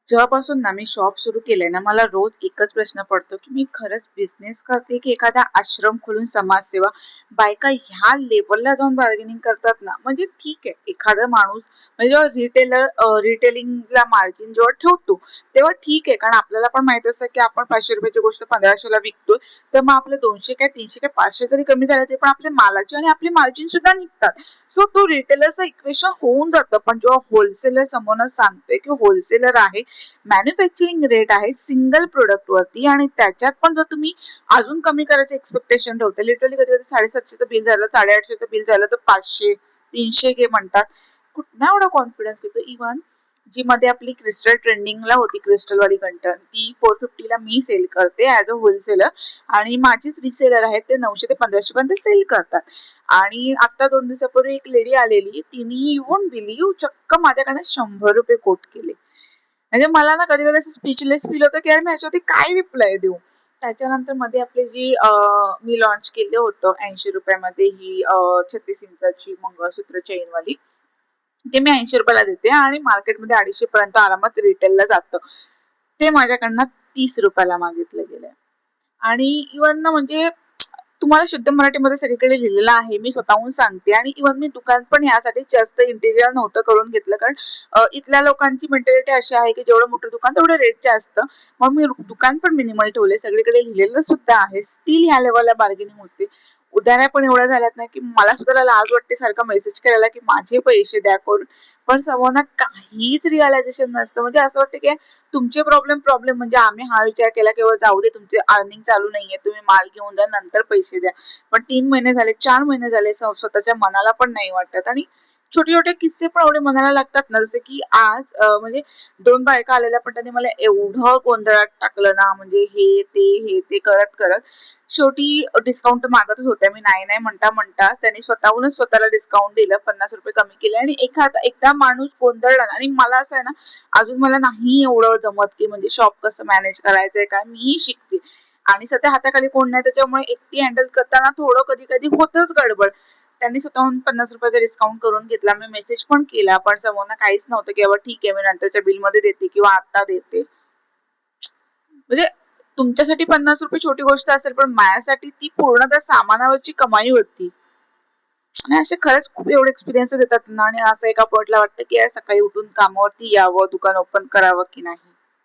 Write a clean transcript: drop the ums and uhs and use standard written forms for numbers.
जेव्हापासून ना मी शॉप सुरू केलंय ना, मला रोज एकच प्रश्न पडतो, की मी खरंच बिझनेस करते, की एखादा आश्रम खोलून समाजसेवा? बायका ह्या लेव्हलला जाऊन बार्गेनिंग करतात ना, म्हणजे ठीक आहे, एखादा माणूस म्हणजे जेव्हा रिटेलिंगला मार्जिन जेव्हा ठेवतो, तेव्हा ठीक आहे. कारण आपल्याला पण माहित असतं, की आपण 500 रुपयाची गोष्ट 1500ला विकतोय, तर मग आपले 200 काय 300 काय 500 जरी कमी झाले, ते पण आपल्या मालाची आणि आपली मार्जिन सुद्धा निघतात. सो तो रिटेलरचा इक्वेशन होऊन जातं. पण जेव्हा होलसेलर समोरच सांगतोय, की होलसेलर आहे, मॅन्युफॅक्चरिंग रेट आहे सिंगल प्रोडक्ट वरती, आणि त्याच्यात पण जर तुम्ही अजून कमी करायचं एक्सपेक्टेशन ठेवते, लिटरली कधी कधी 750चं बिल झालं, 850चं बिल झालं, तर 500 300 घे म्हणतात. कुठला एवढा कॉन्फिडन्स घेतो? इव्हन जी मध्ये आपली क्रिस्टल ट्रेंडिंगला होती, क्रिस्टल वाली कंटन, ती 450ला मी सेल करते ऍज अ होलसेलर, आणि माझीच रिसेलर आहेत ते 900 ते 1500 पर्यंत सेल करतात. आणि आता 2 दिवसापूर्वी एक लेडी आलेली, तिने येऊन बिलीव चक्क माझ्याकडे 100 रुपये कोट केले. म्हणजे मला ना कधी कधी असं स्पीचलेस फील होतं, की यार मी ह्याच्यावरती काय रिप्लाय देऊ. त्याच्यानंतर मध्ये आपली जी मी लॉन्च केलं होतं 80 रुपयामध्ये ही 36 इंचाची मंगळसूत्र चेनवाली, ते मी 80 रुपयाला देते आणि मार्केटमध्ये 250 पर्यंत आरामात रिटेलला जातं. ते माझ्याकडनं 30 रुपयाला मागितलं गेलंय. आणि इव्हन ना म्हणजे तुम्हाला शुद्ध मराठीमध्ये सगळीकडे लिहिलेलं आहे, मी स्वतःहून सांगते. आणि इव्हन मी दुकान पण ह्यासाठी जास्त इंटेरियर नव्हतं करून घेतलं, कारण इथल्या लोकांची मेंटॅलिटी अशी आहे, की जेवढं मोठं दुकान तेवढं रेट जास्त. मग मी दुकान पण मिनिमल ठेवले, सगळीकडे लिहिलेलं सुद्धा आहे. स्टील ह्या लेवलला बार्गेनिंग होते. उदाहरण पण एवढ्या झाल्यात ना, की मला सुद्धा लाज वाटते सारखा मेसेज करायला, की माझे पैसे द्या करून. पण समोरना काहीच रिअलायझेशन नसतं. म्हणजे असं वाटतं, की तुमचे प्रॉब्लेम प्रॉब्लेम म्हणजे आम्ही हा विचार केला, की जाऊ दे, तुमचे अर्निंग चालू नाहीये, तुम्ही माल घेऊन जा, नंतर पैसे द्या. पण 3 महिने झाले, 4 महिने झाले, स्वतःच्या मनाला पण नाही वाटत. आणि छोटे छोटे किस्से पण एवढे मनाला लागतात ना, जसे की आज म्हणजे 2 बायका आलेल्या, पण त्यांनी मला एवढं गोंधळात टाकलं ना, म्हणजे हे ते करत करत शेवटी डिस्काउंट मागतच होत्या. मी नाही नाही म्हणता म्हणता त्यांनी स्वतःहूनच स्वतःला डिस्काउंट दिलं, 50 रुपये कमी केले. आणि एकदा माणूस गोंधळला ना, आणि मला असं आहे ना, अजून मला नाही एवढं जमत, की म्हणजे शॉप कसं मॅनेज करायचंय काय, मीही शिकते. आणि सध्या हाताखाली कोण नाही, त्याच्यामुळे एकटी हँडल करताना थोडं कधी कधी होतच गडबड. त्यांनी स्वतःहून 50 रुपयाचा डिस्काउंट करून घेतला. मी मेसेज पण केला, पण समोरनं काहीच नव्हतं, की बाबा ठीक आहे, मी नंतरच्या बिलमध्ये देते किंवा आता देते. म्हणजे तुमच्यासाठी 50 रुपये छोटी गोष्ट असेल, पण माझ्यासाठी ती पूर्ण त्या सामानावरची कमाई होती. आणि असे खरंच खूप एवढे एक्सपिरियन्स येतात ना, आणि असं एका पॉइंटला वाटतं, की यार सकाळी उठून कामावरती यावं, दुकान ओपन करावं की नाही.